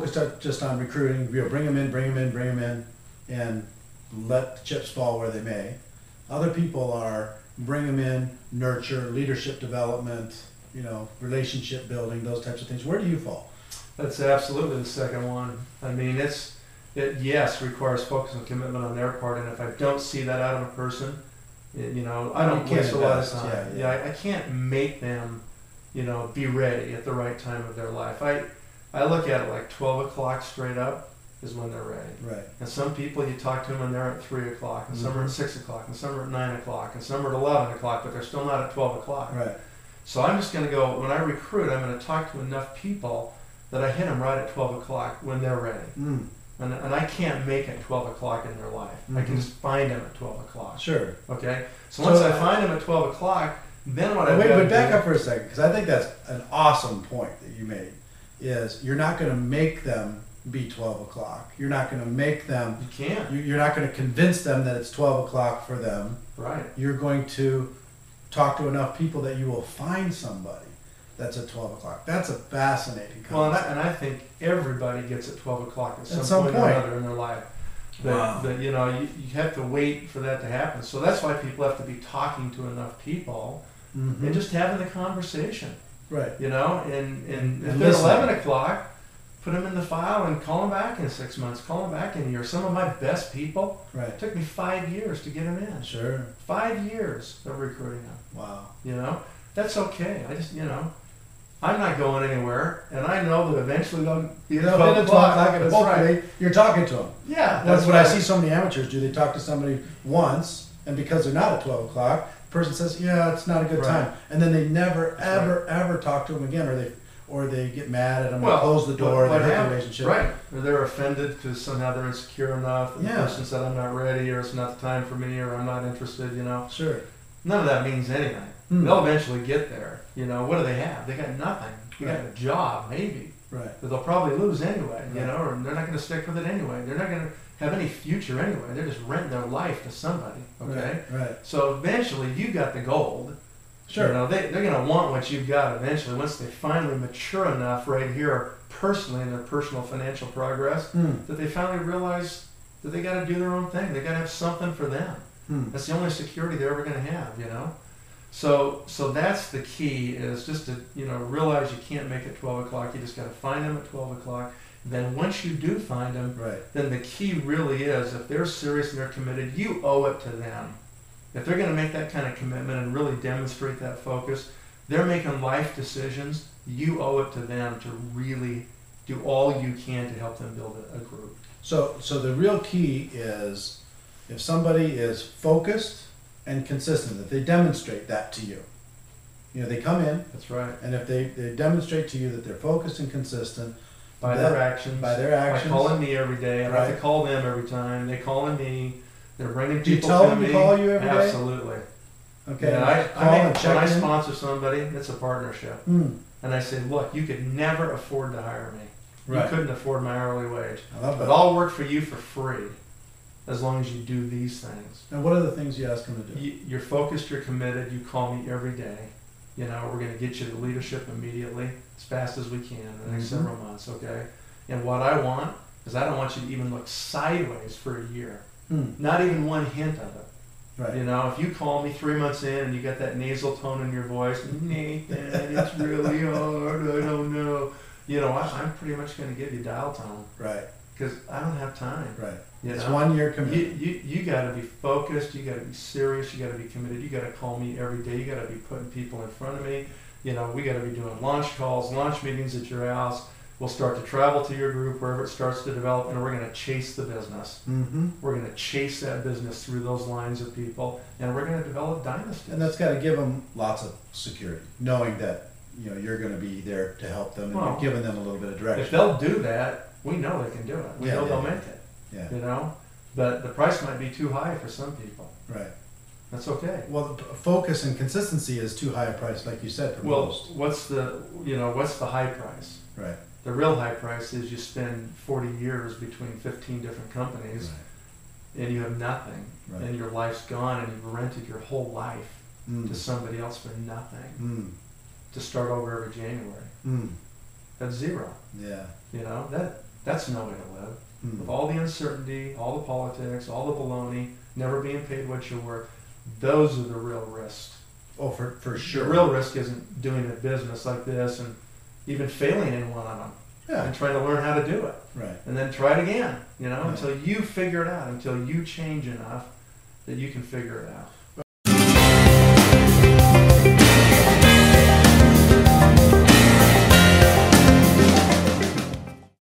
focused just on recruiting, bring them in, and let the chips fall where they may. Other people are bring them in, nurture, leadership development, relationship building, those types of things. Where do you fall? That's absolutely the second one. I mean, it yes, requires focus and commitment on their part, and if I don't see that out of a person, I don't waste a lot of time. I can't make them, be ready at the right time of their life. I look at it like 12 o'clock straight up is when they're ready. Right. And some people, you talk to them and they're at 3 o'clock, and some are at 6 o'clock, and some are at 9 o'clock, and some are at 11 o'clock, but they're still not at 12 o'clock. Right. So I'm just going to go, when I recruit, I'm going to talk to enough people that I hit them right at 12 o'clock when they're ready. And I can't make it 12 o'clock in their life. I can just find them at 12 o'clock. Sure. Okay? So once I find them at 12 o'clock, then what I've got to do... Wait, back up for a second, because I think that's an awesome point that you made, is you're not going to make them be 12 o'clock. You're not going to make them... You can't. You're not going to convince them that it's 12 o'clock for them. Right. You're going to talk to enough people that you will find somebody that's at 12 o'clock. That's a fascinating concept. Well, and I think everybody gets at 12 o'clock at some point or another in their life. That you have to wait for that to happen. So that's why people have to be talking to enough people and just having the conversation. Right. And if they're 11 o'clock, put them in the file and call them back in 6 months, call them back in a year. Some of my best people, it took me 5 years to get them in. Sure. 5 years of recruiting them. Wow. That's okay. I just, I'm not going anywhere, and I know that eventually they'll be at 12 o'clock, and hopefully you're talking to them. Yeah. That's what I see so many amateurs do. They talk to somebody once, and because they're not at 12 o'clock, the person says, yeah, it's not a good time. And then they never, ever talk to them again, or they get mad at them and close the door, they hurt the relationship. Right. Or they're offended because somehow they're insecure enough, and the person said, I'm not ready, or it's not the time for me, or I'm not interested, Sure. None of that means anything. They'll eventually get there. What do they have? They got nothing. They got a job, maybe. Right. But they'll probably lose anyway, or they're not going to stick with it anyway. They're not going to have any future anyway. They're just renting their life to somebody, okay? Right. So eventually you got the gold. Sure. They're going to want what you've got eventually once they finally mature enough right here personally in their personal financial progress that they finally realize that they got to do their own thing. They got to have something for them. That's the only security they're ever going to have, So that's the key, is just to realize you can't make it 12 o'clock. You just got to find them at 12 o'clock. Then once you do find them, then the key really is, if they're serious and they're committed, you owe it to them. If they're going to make that kind of commitment and really demonstrate that focus, they're making life decisions. You owe it to them to really do all you can to help them build a group. So the real key is, if somebody is focused and consistent, that they demonstrate that to you. They come in. That's right. And if they demonstrate to you that they're focused and consistent by their actions, by calling me every day. I have to call them every time. They calling me. They're bringing people to me. Do you tell them to call you every day? Absolutely. Okay. When I sponsor somebody, it's a partnership. And I say, look, you could never afford to hire me. You couldn't afford my hourly wage. I love that. But I'll work for you for free, as long as you do these things. And what are the things you ask them to do? You're focused, you're committed, you call me every day. We're going to get you to leadership immediately, as fast as we can in the next several months, okay? And what I want is, I don't want you to even look sideways for a year. Not even one hint of it. Right. If you call me 3 months in and you got that nasal tone in your voice, Nathan, it's really hard, I don't know. I'm pretty much going to give you dial tone. Right. Because I don't have time. Right. It's 1 year commitment. You got to be focused. You got to be serious. You got to be committed. You got to call me every day. You got to be putting people in front of me. We got to be doing launch calls, launch meetings at your house. We'll start to travel to your group wherever it starts to develop, and we're going to chase the business. We're going to chase that business through those lines of people, and we're going to develop dynasties. And that's got to give them lots of security, knowing that you're going to be there to help them, and you're giving them a little bit of direction. If they'll do that, we know they can do it. We know they'll make it. Yeah. But the price might be too high for some people. Right. That's okay. Well, the focus and consistency is too high a price, like you said, for most. What's the high price? Right. The real high price is you spend 40 years between 15 different companies, and you have nothing, and your life's gone, and you've rented your whole life to somebody else for nothing, to start over every January. That's zero. Yeah. That's no way to live. With all the uncertainty, all the politics, all the baloney, never being paid what you're worth, those are the real risks. Oh, for sure. The real risk isn't doing a business like this and even failing in one of them. Yeah. And trying to learn how to do it. Right. And then try it again, you know, Right. until you figure it out, until you change enough that you can figure it out.